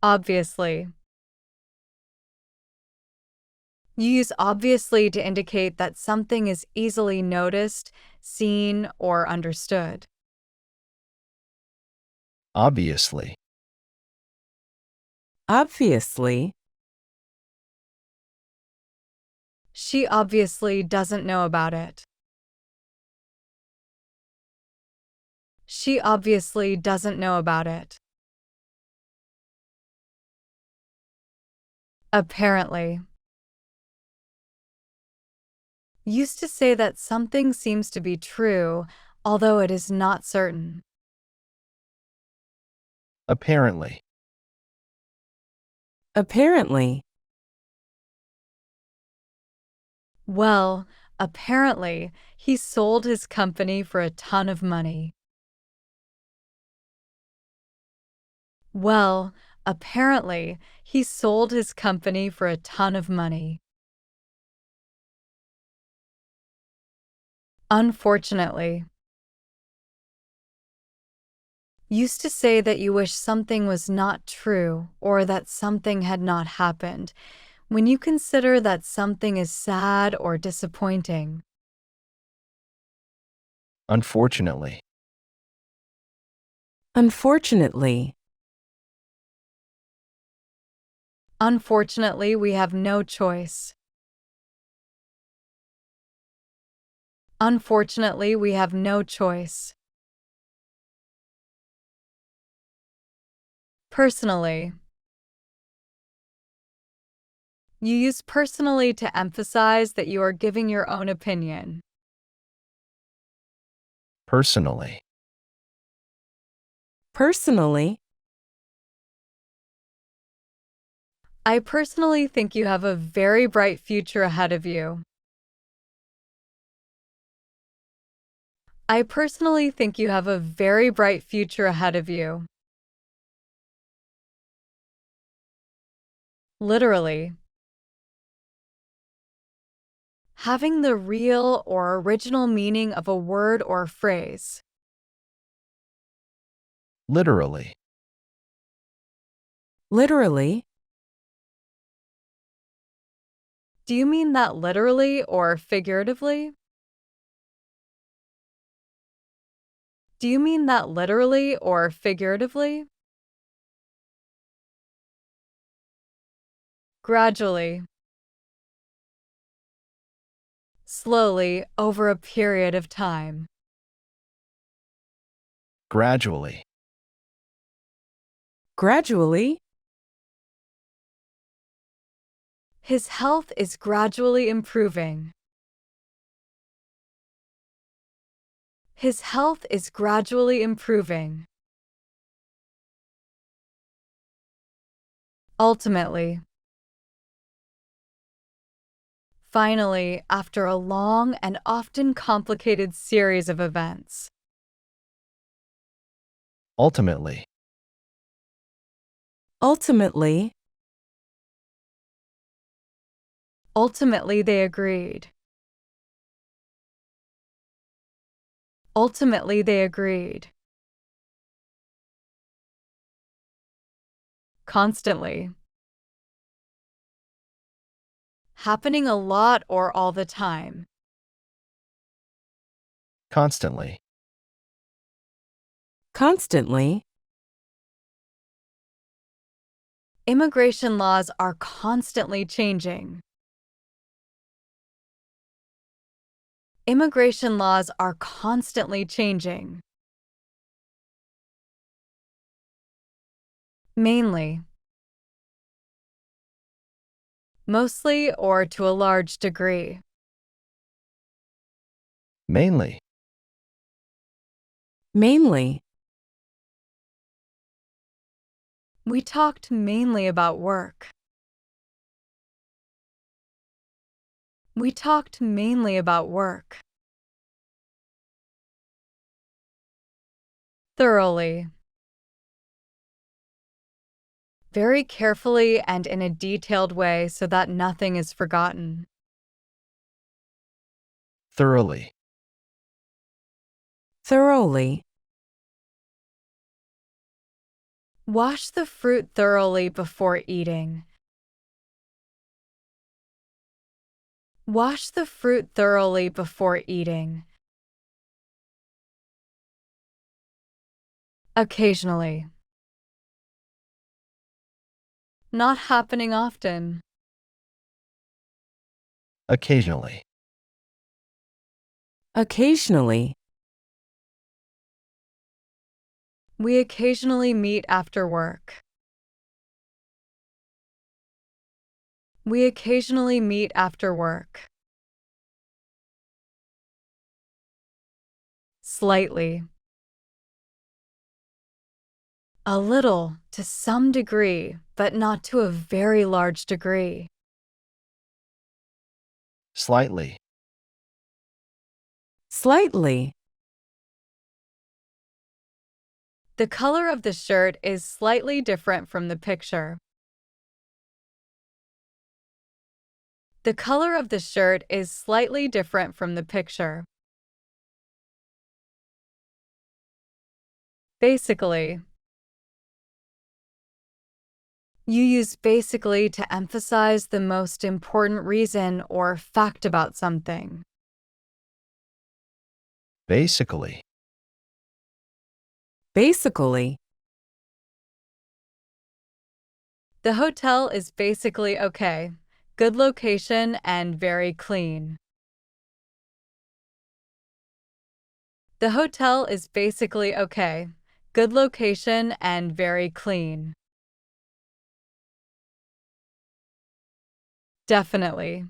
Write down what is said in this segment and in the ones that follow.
Obviously. You use obviously to indicate that something is easily noticed, seen, or understood. Obviously. Obviously. She obviously doesn't know about it. She obviously doesn't know about it. Apparently. Used to say that something seems to be true, although it is not certain. Apparently. Apparently. Well, apparently, he sold his company for a ton of money. Well, apparently, he sold his company for a ton of money. Unfortunately. Used to say that you wish something was not true or that something had not happened, when you consider that something is sad or disappointing. Unfortunately. Unfortunately. Unfortunately, we have no choice. Unfortunately, we have no choice. Personally. You use personally to emphasize that you are giving your own opinion. Personally. Personally. I personally think you have a very bright future ahead of you. I personally think you have a very bright future ahead of you. Literally. Having the real or original meaning of a word or phrase. Literally. Literally. Do you mean that literally or figuratively? Do you mean that literally or figuratively? Gradually. Slowly, over a period of time. Gradually. Gradually. His health is gradually improving. His health is gradually improving. Ultimately. Finally, after a long and often complicated series of events. Ultimately. Ultimately. Ultimately, they agreed. Ultimately, they agreed. Constantly. Happening a lot or all the time. Constantly. Constantly. Immigration laws are constantly changing. Immigration laws are constantly changing. Mainly. Mostly or to a large degree. Mainly. Mainly. We talked mainly about work. We talked mainly about work. Thoroughly. Very carefully and in a detailed way so that nothing is forgotten. Thoroughly. Thoroughly. Wash the fruit thoroughly before eating. Wash the fruit thoroughly before eating. Occasionally. Not happening often. Occasionally. Occasionally. We occasionally meet after work. We occasionally meet after work. Slightly. A little, to some degree, but not to a very large degree. Slightly. Slightly. The color of the shirt is slightly different from the picture. The color of the shirt is slightly different from the picture. Basically. You use basically to emphasize the most important reason or fact about something. Basically. Basically. The hotel is basically okay. Good location and very clean. The hotel is basically okay. Good location and very clean. Definitely.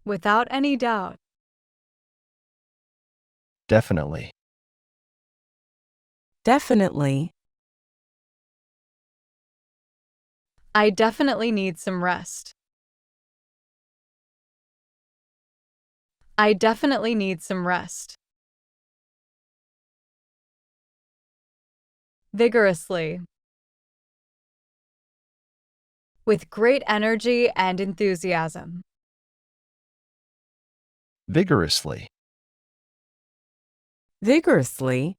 Without any doubt. Definitely. Definitely. I definitely need some rest. I definitely need some rest. Vigorously. With great energy and enthusiasm. Vigorously. Vigorously.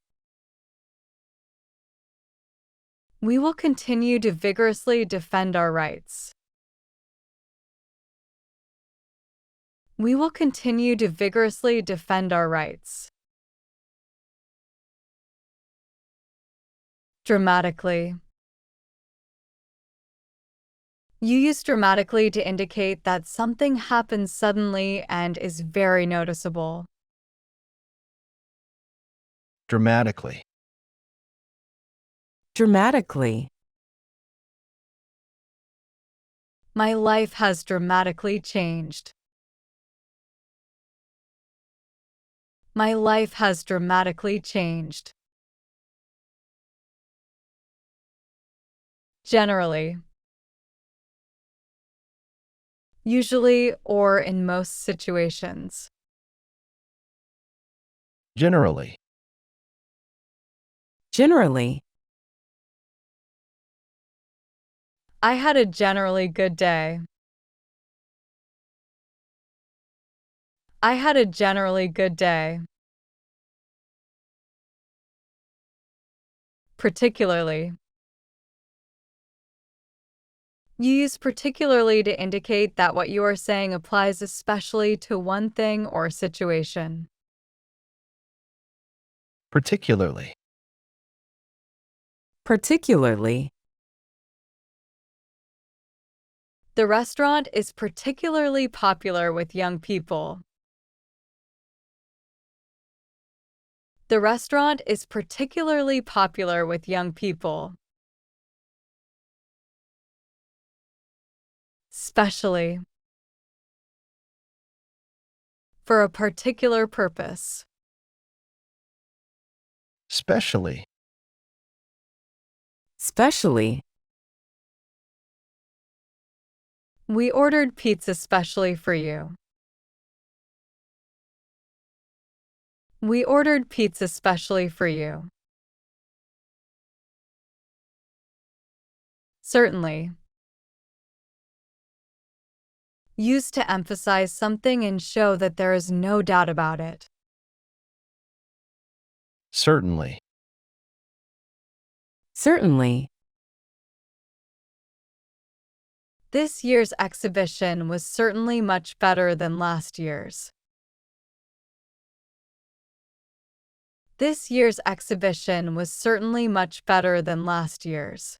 We will continue to vigorously defend our rights. We will continue to vigorously defend our rights. Dramatically. You use dramatically to indicate that something happens suddenly and is very noticeable. Dramatically. Dramatically. My life has dramatically changed. My life has dramatically changed. Generally. Usually or in most situations. Generally. Generally. I had a generally good day. I had a generally good day. Particularly. You use particularly to indicate that what you are saying applies especially to one thing or situation. Particularly. Particularly. The restaurant is particularly popular with young people. The restaurant is particularly popular with young people. Specially. For a particular purpose. Specially. Specially. We ordered pizza specially for you. We ordered pizza specially for you. Certainly. Used to emphasize something and show that there is no doubt about it. Certainly. Certainly. This year's exhibition was certainly much better than last year's. This year's exhibition was certainly much better than last year's.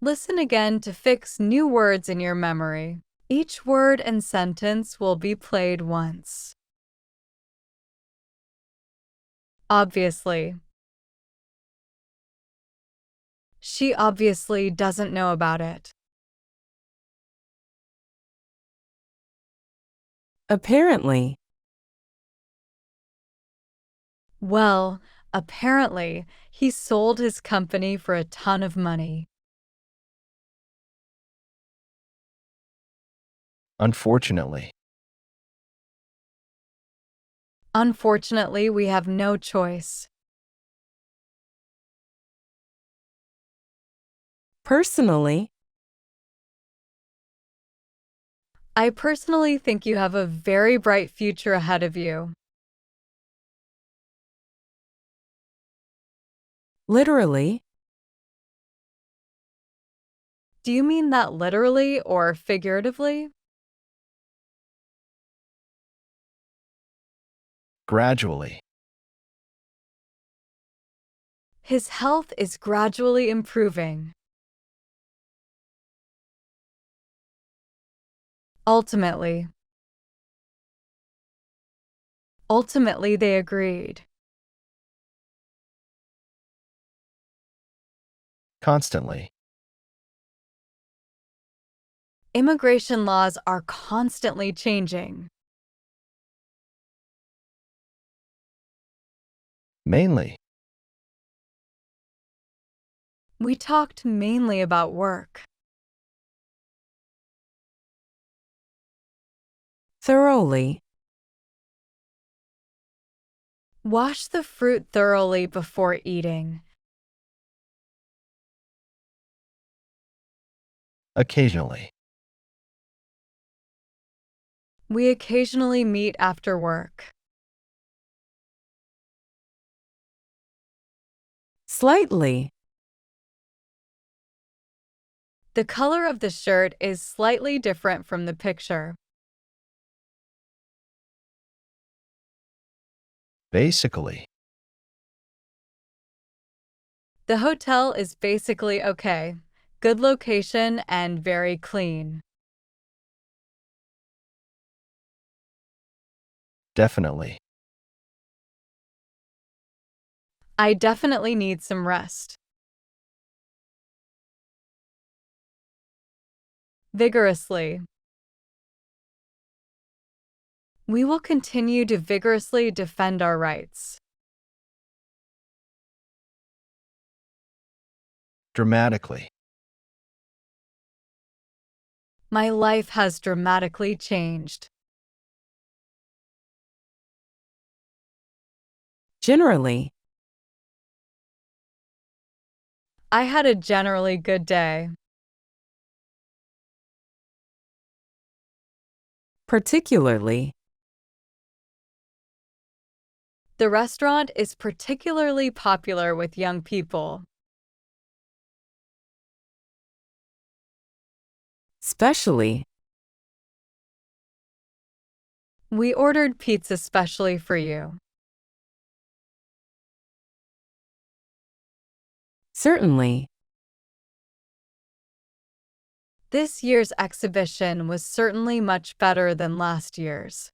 Listen again to fix new words in your memory. Each word and sentence will be played once. Obviously. She obviously doesn't know about it. Apparently. Well, apparently, he sold his company for a ton of money. Unfortunately. Unfortunately, we have no choice. Personally. I personally think you have a very bright future ahead of you. Literally. Do you mean that literally or figuratively? Gradually. His health is gradually improving. Ultimately. Ultimately, they agreed. Constantly. Immigration laws are constantly changing. Mainly. We talked mainly about work. Thoroughly. Wash the fruit thoroughly before eating. Occasionally. We occasionally meet after work. Slightly. The color of the shirt is slightly different from the picture. Basically. The hotel is basically okay. Good location and very clean. Definitely. I definitely need some rest. Vigorously. We will continue to vigorously defend our rights. Dramatically. My life has dramatically changed. Generally. I had a generally good day. Particularly. The restaurant is particularly popular with young people. Specially. We ordered pizza specially for you. Certainly. This year's exhibition was certainly much better than last year's.